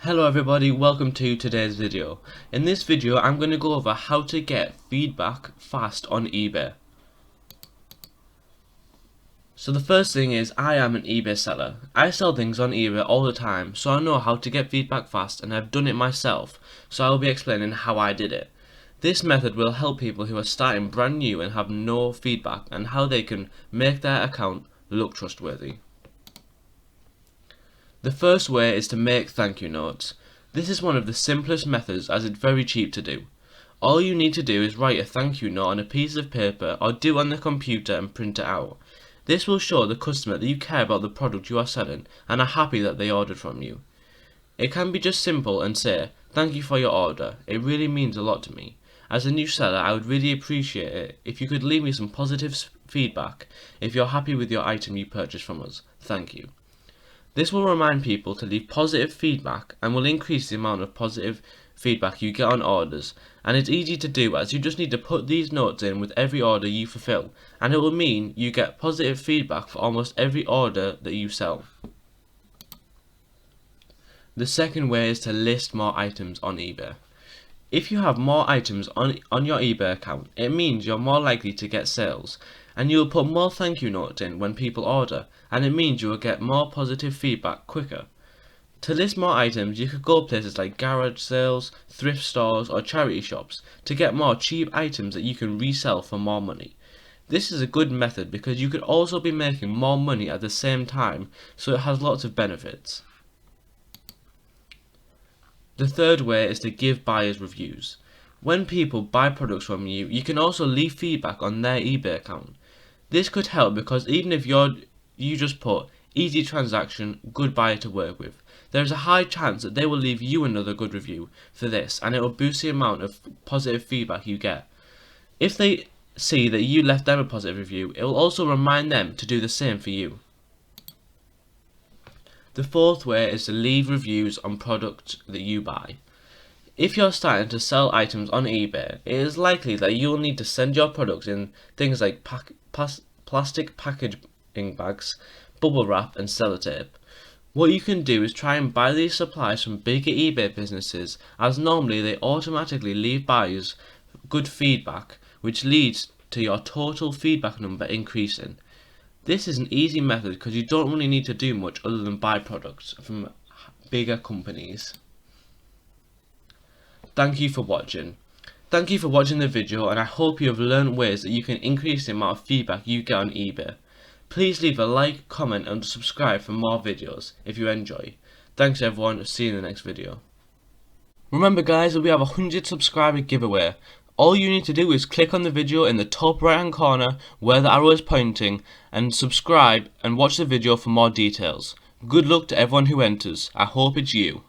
Hello everybody, welcome to today's video. In this video I'm going to go over how to get feedback fast on eBay. So the first thing is, I am an eBay seller. I sell things on eBay all the time, so I know how to get feedback fast and I've done it myself, so I will be explaining how I did it. This method will help people who are starting brand new and have no feedback, and how they can make their account look trustworthy. The first way is to make thank you notes. This is one of the simplest methods as it's very cheap to do. All you need to do is write a thank you note on a piece of paper or do it on the computer and print it out. This will show the customer that you care about the product you are selling and are happy that they ordered from you. It can be just simple and say, "Thank you for your order, it really means a lot to me. As a new seller, I would really appreciate it if you could leave me some positive feedback if you're happy with your item you purchased from us. Thank you." This will remind people to leave positive feedback and will increase the amount of positive feedback you get on orders, and it's easy to do as you just need to put these notes in with every order you fulfill, and it will mean you get positive feedback for almost every order that you sell. The second way is to list more items on eBay. If you have more items on your eBay account, it means you're more likely to get sales, and you will put more thank you notes in when people order, and it means you will get more positive feedback quicker. To list more items, you could go places like garage sales, thrift stores or charity shops to get more cheap items that you can resell for more money. This is a good method because you could also be making more money at the same time, so it has lots of benefits. The third way is to give buyers reviews. When people buy products from you, you can also leave feedback on their eBay account. This could help because even if you just put "easy transaction, good buyer to work with," there is a high chance that they will leave you another good review for this, and it will boost the amount of positive feedback you get. If they see that you left them a positive review, it will also remind them to do the same for you. The fourth way is to leave reviews on products that you buy. If you're starting to sell items on eBay, it is likely that you'll need to send your products in things like plastic packaging bags, bubble wrap and sellotape. What you can do is try and buy these supplies from bigger eBay businesses, as normally they automatically leave buyers good feedback, which leads to your total feedback number increasing. This is an easy method because you don't really need to do much other than buy products from bigger companies. Thank you for watching. Thank you for watching the video, and I hope you have learned ways that you can increase the amount of feedback you get on eBay. Please leave a like, comment and subscribe for more videos if you enjoy. Thanks everyone, see you in the next video. Remember guys, that we have a 100 subscriber giveaway. All you need to do is click on the video in the top right hand corner where the arrow is pointing and subscribe and watch the video for more details. Good luck to everyone who enters. I hope it's you.